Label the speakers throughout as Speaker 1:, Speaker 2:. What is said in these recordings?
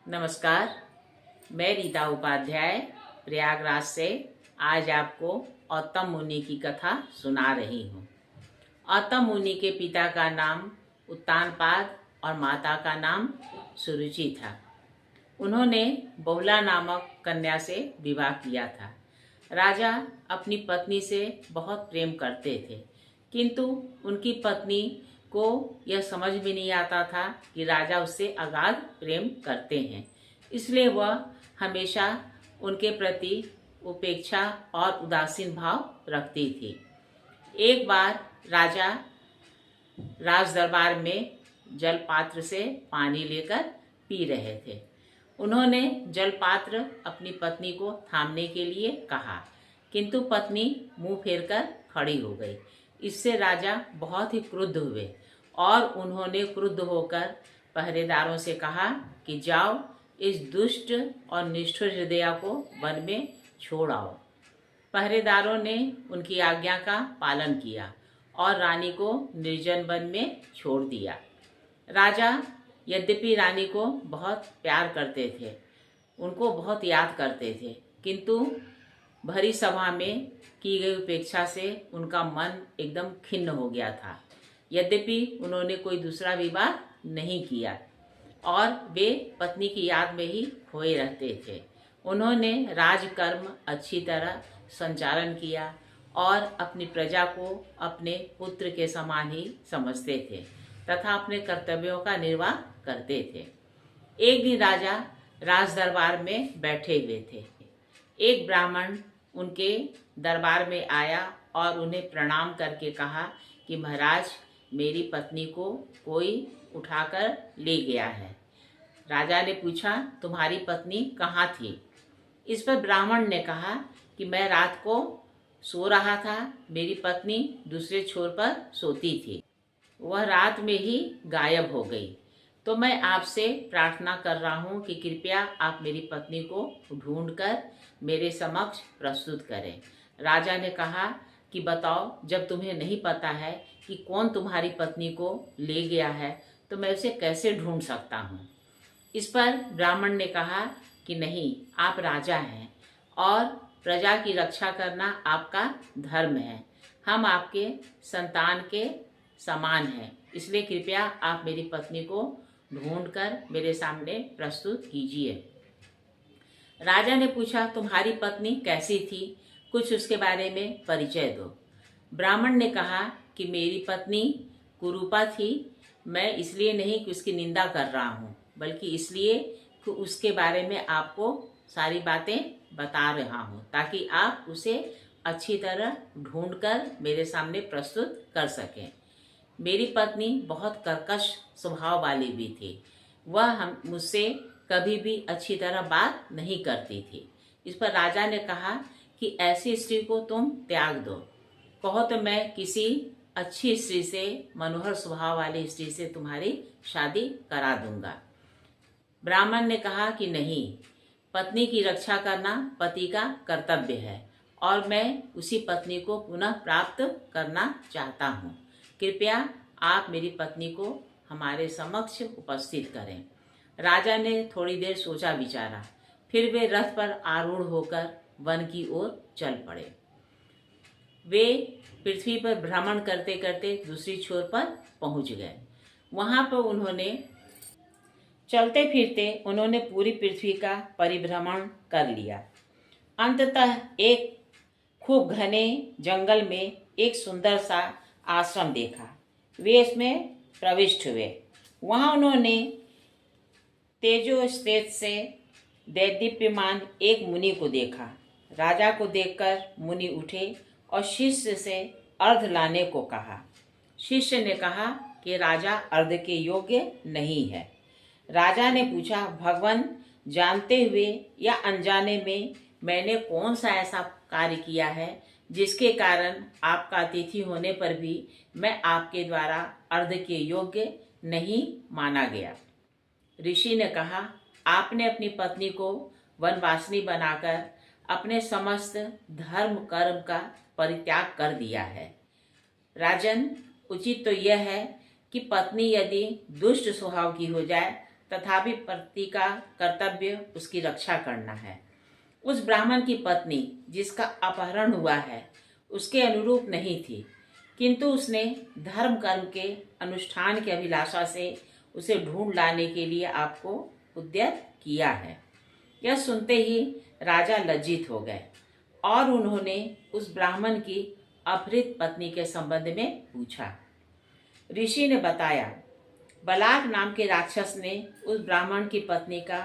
Speaker 1: नमस्कार। मैं रीता उपाध्याय प्रयागराज से आज आपको औतम मुनि की कथा सुना रही हूँ। औतम मुनि के पिता का नाम उत्तानपाद और माता का नाम सुरुचि था। उन्होंने बहुला नामक कन्या से विवाह किया था। राजा अपनी पत्नी से बहुत प्रेम करते थे, किंतु उनकी पत्नी को यह समझ में नहीं आता था कि राजा उससे अगाध प्रेम करते हैं, इसलिए वह हमेशा उनके प्रति उपेक्षा और उदासीन भाव रखती थी। एक बार राजा राज दरबार में जलपात्र से पानी लेकर पी रहे थे। उन्होंने जलपात्र अपनी पत्नी को थामने के लिए कहा, किंतु पत्नी मुंह फेरकर खड़ी हो गई। इससे राजा बहुत ही क्रुद्ध हुए और उन्होंने क्रुद्ध होकर पहरेदारों से कहा कि जाओ, इस दुष्ट और निष्ठुर हृदय को वन में छोड़ आओ। पहरेदारों ने उनकी आज्ञा का पालन किया और रानी को निर्जन वन में छोड़ दिया। राजा यद्यपि रानी को बहुत प्यार करते थे, उनको बहुत याद करते थे, किंतु भरी सभा में की गई उपेक्षा से उनका मन एकदम खिन्न हो गया था। यद्यपि उन्होंने कोई दूसरा विवाह नहीं किया और वे पत्नी की याद में ही खोए रहते थे। उन्होंने राजकर्म अच्छी तरह संचालन किया और अपनी प्रजा को अपने पुत्र के समान ही समझते थे तथा अपने कर्तव्यों का निर्वाह करते थे। एक दिन राजा राज दरबार में बैठे हुए थे। एक ब्राह्मण उनके दरबार में आया और उन्हें प्रणाम करके कहा कि महाराज, मेरी पत्नी को कोई उठाकर ले गया है। राजा ने पूछा, तुम्हारी पत्नी कहाँ थी? इस पर ब्राह्मण ने कहा कि मैं रात को सो रहा था, मेरी पत्नी दूसरे छोर पर सोती थी, वह रात में ही गायब हो गई। तो मैं आपसे प्रार्थना कर रहा हूँ कि कृपया आप मेरी पत्नी को ढूंढकर मेरे समक्ष प्रस्तुत करें। राजा ने कहा कि बताओ, जब तुम्हें नहीं पता है कि कौन तुम्हारी पत्नी को ले गया है तो मैं उसे कैसे ढूंढ सकता हूँ? इस पर ब्राह्मण ने कहा कि नहीं, आप राजा हैं और प्रजा की रक्षा करना आपका धर्म है। हम आपके संतान के समान हैं, इसलिए कृपया आप मेरी पत्नी को ढूंढकर मेरे सामने प्रस्तुत कीजिए। राजा ने पूछा, तुम्हारी पत्नी कैसी थी? कुछ उसके बारे में परिचय दो। ब्राह्मण ने कहा कि मेरी पत्नी कुरूपा थी। मैं इसलिए नहीं कि उसकी निंदा कर रहा हूँ, बल्कि इसलिए कि उसके बारे में आपको सारी बातें बता रहा हूँ ताकि आप उसे अच्छी तरह ढूंढकर मेरे सामने प्रस्तुत कर सकें। मेरी पत्नी बहुत कर्कश स्वभाव वाली भी थी। वह हम मुझसे कभी भी अच्छी तरह बात नहीं करती थी। इस पर राजा ने कहा कि ऐसी स्त्री को तुम त्याग दो। कहो तो मैं किसी अच्छी स्त्री से, मनोहर स्वभाव वाली स्त्री से तुम्हारी शादी करा दूंगा। ब्राह्मण ने कहा कि नहीं, पत्नी की रक्षा करना पति का कर्तव्य है और मैं उसी पत्नी को पुनः प्राप्त करना चाहता हूँ। कृपया आप मेरी पत्नी को हमारे समक्ष उपस्थित करें। राजा ने थोड़ी देर सोचा विचारा, फिर वे रथ पर आरूढ़ होकर वन की ओर चल पड़े। वे पृथ्वी पर भ्रमण करते करते दूसरी छोर पर पहुंच गए। वहां पर उन्होंने चलते फिरते उन्होंने पूरी पृथ्वी का परिभ्रमण कर लिया। अंततः एक खूब घने जंगल में एक सुंदर सा आश्रम देखा। वे इसमें प्रविष्ट हुए। वहां उन्होंने तेजोस्तेज से दैदीप्यमान एक मुनि को देखा। राजा को देखकर मुनि उठे और शिष्य से अर्घ लाने को कहा। शिष्य ने कहा कि राजा अर्घ के योग्य नहीं है। राजा ने पूछा, भगवान, जानते हुए या अनजाने में मैंने कौन सा ऐसा कार्य किया है जिसके कारण आपका अतिथि होने पर भी मैं आपके द्वारा अर्घ के योग्य नहीं माना गया? ऋषि ने कहा, आपने अपनी पत्नी को वनवासिनी बनाकर अपने समस्त धर्म कर्म का परित्याग कर दिया है। राजन, उचित तो यह है कि पत्नी यदि दुष्ट स्वभाव की हो जाए तथापि पति का कर्तव्य उसकी रक्षा करना है। उस ब्राह्मण की पत्नी जिसका अपहरण हुआ है उसके अनुरूप नहीं थी, किंतु उसने धर्म कर्म के अनुष्ठान की अभिलाषा से उसे ढूंढ लाने के लिए आपको उद्यत किया है। यह सुनते ही राजा लज्जित हो गए और उन्होंने उस ब्राह्मण की अपहृत पत्नी के संबंध में पूछा। ऋषि ने बताया, बलाक नाम के राक्षस ने उस ब्राह्मण की पत्नी का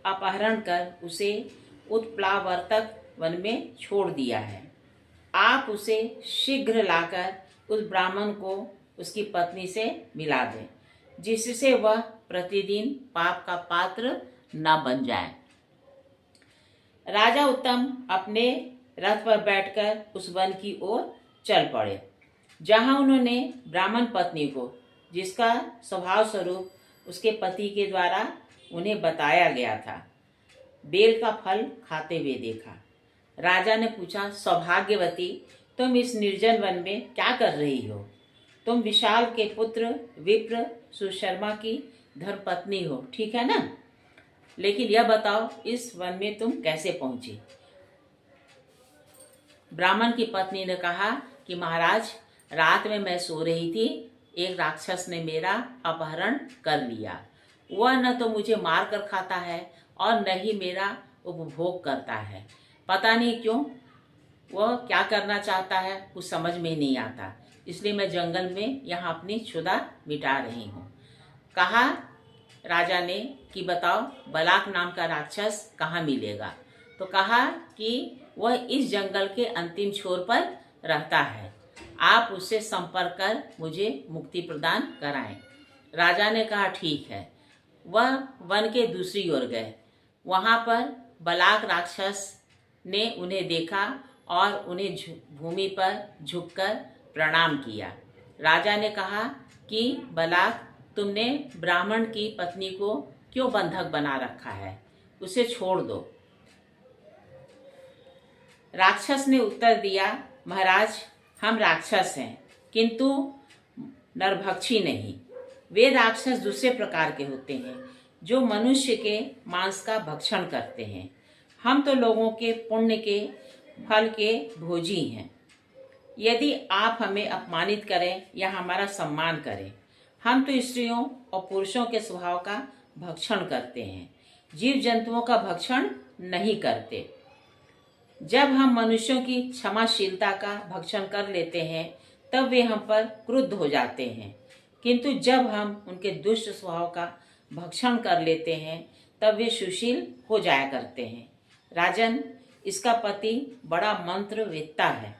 Speaker 1: अपहरण कर उसे उत्प्लावर्तक वन में छोड़ दिया है। आप उसे शीघ्र लाकर उस ब्राह्मण को उसकी पत्नी से मिला दें, जिससे वह प्रतिदिन पाप का पात्र न बन जाए। राजा उत्तम अपने रथ पर बैठकर उस वन की ओर चल पड़े, जहां उन्होंने ब्राह्मण पत्नी को, जिसका स्वभाव स्वरूप उसके पति के द्वारा उन्हें बताया गया था, बेल का फल खाते हुए देखा। राजा ने पूछा, सौभाग्यवती, तुम इस निर्जन वन में क्या कर रही हो? तुम विशाल के पुत्र विप्र सुशर्मा की धर्मपत्नी हो, ठीक है ना? लेकिन यह बताओ, इस वन में तुम कैसे पहुंची? ब्राह्मण की पत्नी ने कहा कि महाराज, रात में मैं सो रही थी, एक राक्षस ने मेरा अपहरण कर लिया। वह न तो मुझे मार कर खाता है और न ही मेरा उपभोग करता है। पता नहीं क्यों वह क्या करना चाहता है, कुछ समझ में नहीं आता। इसलिए मैं जंगल में यहाँ अपनी क्षुधा मिटा रही हूँ। कहा राजा ने कि बताओ, बलाक नाम का राक्षस कहाँ मिलेगा? तो कहा कि वह इस जंगल के अंतिम छोर पर रहता है, आप उससे संपर्क कर मुझे मुक्ति प्रदान कराएं। राजा ने कहा ठीक है। वह वन के दूसरी ओर गए। वहां पर बलाक राक्षस ने उन्हें देखा और उन्हें भूमि पर झुककर प्रणाम किया। राजा ने कहा कि बलाक, तुमने ब्राह्मण की पत्नी को क्यों बंधक बना रखा है? उसे छोड़ दो। राक्षस ने उत्तर दिया, महाराज, हम राक्षस हैं, किंतु नरभक्षी नहीं। वे राक्षस दूसरे प्रकार के होते हैं जो मनुष्य के मांस का भक्षण करते हैं। हम तो लोगों के पुण्य के फल के भोजी हैं। यदि आप हमें अपमानित करें या हमारा सम्मान करें, हम तो स्त्रियों और पुरुषों के स्वभाव का भक्षण करते हैं, जीव जंतुओं का भक्षण नहीं करते। जब हम मनुष्यों की क्षमाशीलता का भक्षण कर लेते हैं तब वे हम पर क्रुद्ध हो जाते हैं, किंतु जब हम उनके दुष्ट स्वभाव का भक्षण कर लेते हैं तब वे सुशील हो जाया करते हैं। राजन, इसका पति बड़ा मंत्रवेत्ता है,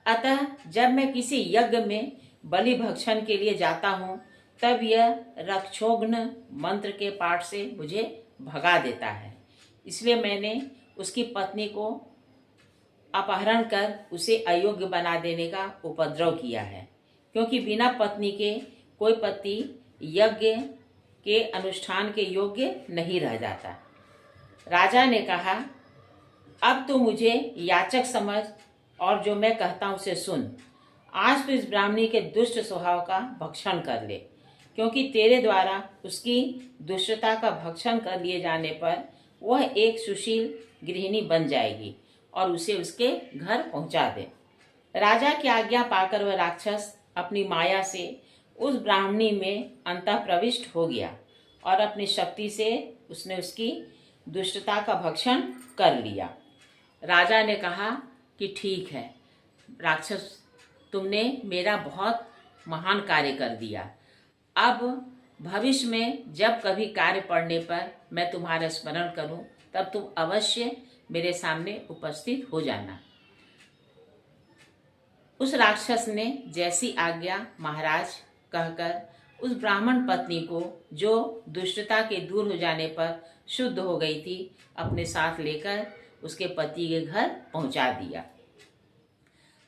Speaker 1: अतः जब मैं किसी यज्ञ में बलि भक्षण के लिए जाता हूँ तब यह रक्षोघ्न मंत्र के पाठ से मुझे भगा देता है। इसलिए मैंने उसकी पत्नी को अपहरण कर उसे अयोग्य बना देने का उपद्रव किया है, क्योंकि बिना पत्नी के कोई पति यज्ञ के अनुष्ठान के योग्य नहीं रह जाता। राजा ने कहा, अब तो मुझे याचक समझ और जो मैं कहता हूँ उसे सुन। आज तो इस ब्राह्मणी के दुष्ट स्वभाव का भक्षण कर ले, क्योंकि तेरे द्वारा उसकी दुष्टता का भक्षण कर लिए जाने पर वह एक सुशील गृहिणी बन जाएगी और उसे उसके घर पहुंचा दे। राजा की आज्ञा पाकर वह राक्षस अपनी माया से उस ब्राह्मणी में अंतः प्रविष्ट हो गया और अपनी शक्ति से उसने उसकी दुष्टता का भक्षण कर लिया। राजा ने कहा कि ठीक है राक्षस, तुमने मेरा बहुत महान कार्य कर दिया। अब भविष्य में जब कभी कार्य पड़ने पर मैं तुम्हारा स्मरण करूं तब तुम अवश्य मेरे सामने उपस्थित हो जाना। उस राक्षस ने जैसी आज्ञा महाराज कहकर उस ब्राह्मण पत्नी को, जो दुष्टता के दूर हो जाने पर शुद्ध हो गई थी, अपने साथ लेकर उसके पति के घर पहुंचा दिया।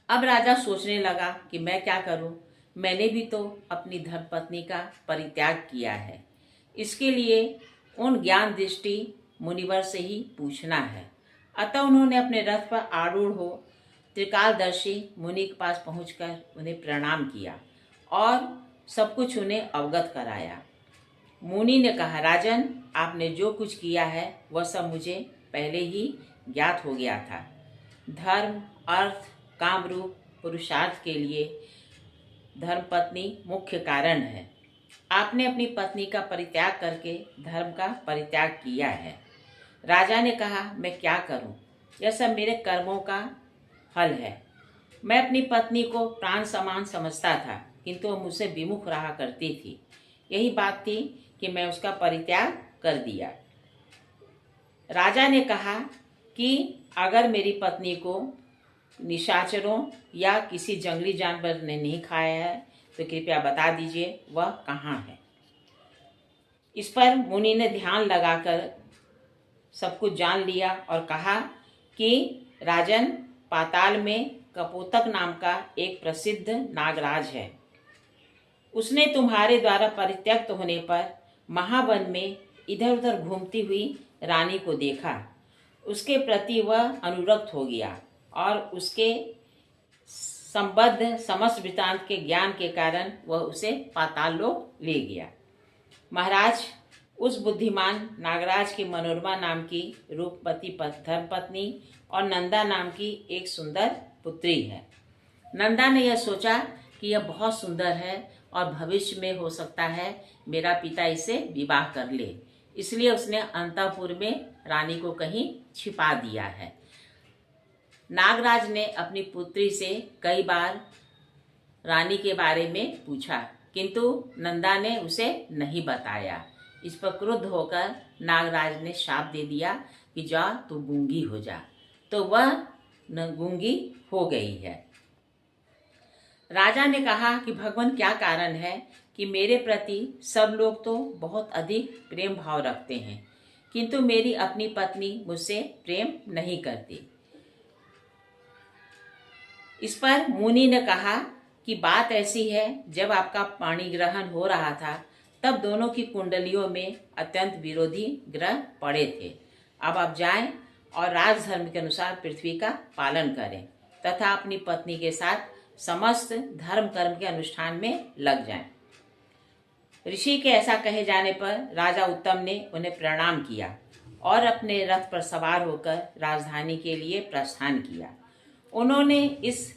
Speaker 1: अब राजा सोचने लगा कि मैं क्या करूं, मैंने भी तो अपनी धर्मपत्नी का परित्याग किया है। इसके लिए उन ज्ञान दृष्टि मुनिवर से ही पूछना है। अतः उन्होंने अपने रथ पर आरूढ़ हो त्रिकालदर्शी मुनि के पास पहुंचकर उन्हें प्रणाम किया और सब कुछ उन्हें अवगत कराया। मुनि ने कहा, राजन, आपने जो कुछ किया है वह सब मुझे पहले ही ज्ञात हो गया था। धर्म, अर्थ, काम रूप पुरुषार्थ के लिए धर्मपत्नी मुख्य कारण है। आपने अपनी पत्नी का परित्याग करके धर्म का परित्याग किया है। राजा ने कहा, मैं क्या करूं? यह सब मेरे कर्मों का फल है। मैं अपनी पत्नी को प्राण समान समझता था, किंतु वह मुझसे विमुख रहा करती थी। यही बात थी कि मैं उसका परित्याग कर दिया। राजा ने कहा कि अगर मेरी पत्नी को निशाचरों या किसी जंगली जानवर ने नहीं खाया है तो कृपया बता दीजिए वह कहाँ है। इस पर मुनि ने ध्यान लगाकर सब कुछ जान लिया और कहा कि राजन, पाताल में कपोतक नाम का एक प्रसिद्ध नागराज है। उसने तुम्हारे द्वारा परित्यक्त होने पर महावन में इधर उधर घूमती हुई रानी को देखा। उसके प्रति वह अनुरक्त हो गया और उसके संबद्ध समस्त वृतांत के ज्ञान के कारण वह उसे पाताल लोक ले गया। महाराज, उस बुद्धिमान नागराज की मनोरमा नाम की रूपवती धर्मपत्नी और नंदा नाम की एक सुंदर पुत्री है। नंदा ने यह सोचा कि यह बहुत सुंदर है और भविष्य में हो सकता है मेरा पिता इसे विवाह कर ले, इसलिए उसने अंतःपुर में रानी को कहीं छिपा दिया है। नागराज ने अपनी पुत्री से कई बार रानी के बारे में पूछा, किंतु नंदा ने उसे नहीं बताया। इस पर क्रुद्ध होकर नागराज ने शाप दे दिया कि जा तू गूंगी हो जा। तो वह गूंगी हो गई है। राजा ने कहा कि भगवान, क्या कारण है कि मेरे प्रति सब लोग तो बहुत अधिक प्रेम भाव रखते हैं, किंतु मेरी अपनी पत्नी मुझसे प्रेम नहीं करती। इस पर मुनि ने कहा कि बात ऐसी है, जब आपका पाणी ग्रहण हो रहा था तब दोनों की कुंडलियों में अत्यंत विरोधी ग्रह पड़े थे। अब आप जाएं और राजधर्म के अनुसार पृथ्वी का पालन करें तथा अपनी पत्नी के साथ समस्त धर्म कर्म के अनुष्ठान में लग जाएं। ऋषि के ऐसा कहे जाने पर राजा उत्तम ने उन्हें प्रणाम किया और अपने रथ पर सवार होकर राजधानी के लिए प्रस्थान किया। उन्होंने इस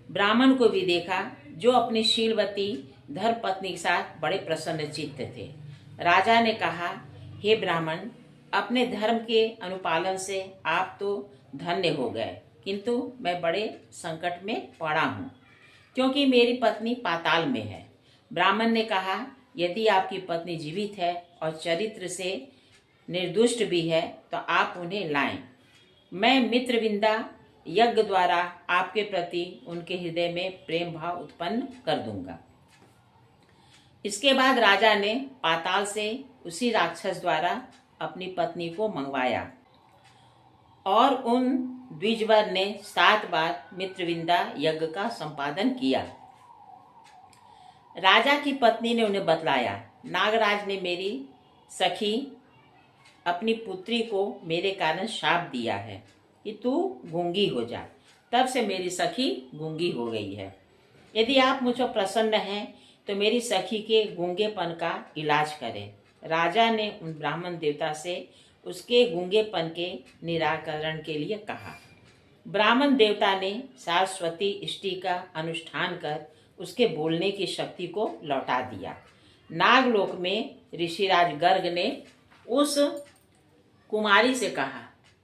Speaker 1: ब्राह्मण को भी देखा जो अपनी शीलवती धर्मपत्नी के साथ बड़े प्रसन्न चित्त थे। राजा ने कहा, हे ब्राह्मण, अपने धर्म के अनुपालन से आप तो धन्य हो गए, किंतु मैं बड़े संकट में पड़ा हूँ क्योंकि मेरी पत्नी पाताल में है। ब्राह्मण ने कहा, यदि आपकी पत्नी जीवित है और चरित्र से निर्दुष्ट भी है तो आप उन्हें लाएं। मैं मित्रविंदा यज्ञ द्वारा आपके प्रति उनके हृदय में प्रेम भाव उत्पन्न कर दूंगा। इसके बाद राजा ने पाताल से उसी राक्षस द्वारा अपनी पत्नी को मंगवाया और उन द्विजवर ने 7 बार मित्रविंदा यज्ञ का संपादन किया। राजा की पत्नी ने उन्हें बतलाया, नागराज ने मेरी सखी अपनी पुत्री को मेरे कारण शाप दिया है कि तू गूंगी हो जा। तब से मेरी सखी गूंगी हो गई है। यदि आप मुझ पर प्रसन्न हैं तो मेरी सखी के गूंगेपन का इलाज करें। राजा ने उन ब्राह्मण देवता से उसके गूंगेपन के निराकरण के लिए कहा। ब्राह्मण देवता ने सरस्वती इष्टि का अनुष्ठान कर उसके बोलने की शक्ति को लौटा दिया। नागलोक में ऋषिराज गर्ग ने उस कुमारी से कहा,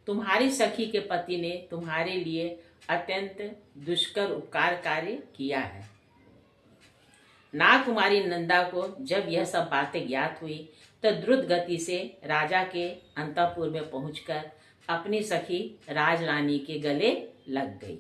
Speaker 1: तुम्हारी सखी के पति ने तुम्हारे लिए अत्यंत दुष्कर उपकार कार्य किया है। नाग कुमारी नंदा को जब यह सब बातें ज्ञात हुई तो द्रुत गति से राजा के अंतःपुर में पहुंचकर अपनी सखी राजरानी के गले लग गई।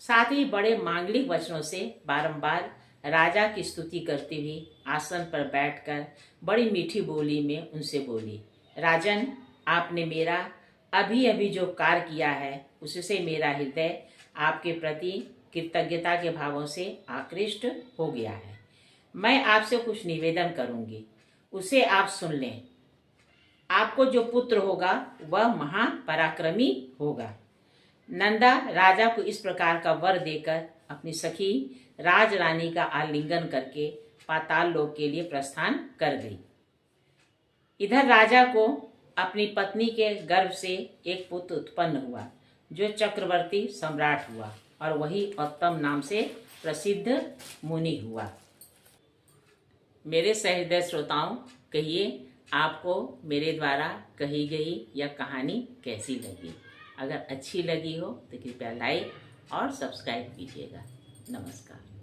Speaker 1: साथ ही बड़े मांगलिक वचनों से बारंबार राजा की स्तुति करती हुई आसन पर बैठकर बड़ी मीठी बोली में उनसे बोली, राजन, आपने मेरा अभी अभी जो कार्य किया है उससे मेरा हृदय आपके प्रति कृतज्ञता के भावों से आकृष्ट हो गया है। मैं आपसे कुछ निवेदन करूंगी, उसे आप सुन लें। आपको जो पुत्र होगा वह महापराक्रमी होगा। नंदा राजा को इस प्रकार का वर देकर अपनी सखी राजरानी का आलिंगन करके पाताल लोक के लिए प्रस्थान कर गई। इधर राजा को अपनी पत्नी के गर्भ से एक पुत्र उत्पन्न हुआ जो चक्रवर्ती सम्राट हुआ और वही उत्तम नाम से प्रसिद्ध मुनि हुआ। मेरे सहृदय श्रोताओं, कहिए आपको मेरे द्वारा कही गई यह कहानी कैसी लगी। अगर अच्छी लगी हो तो कृपया लाइक और सब्सक्राइब कीजिएगा। नमस्कार।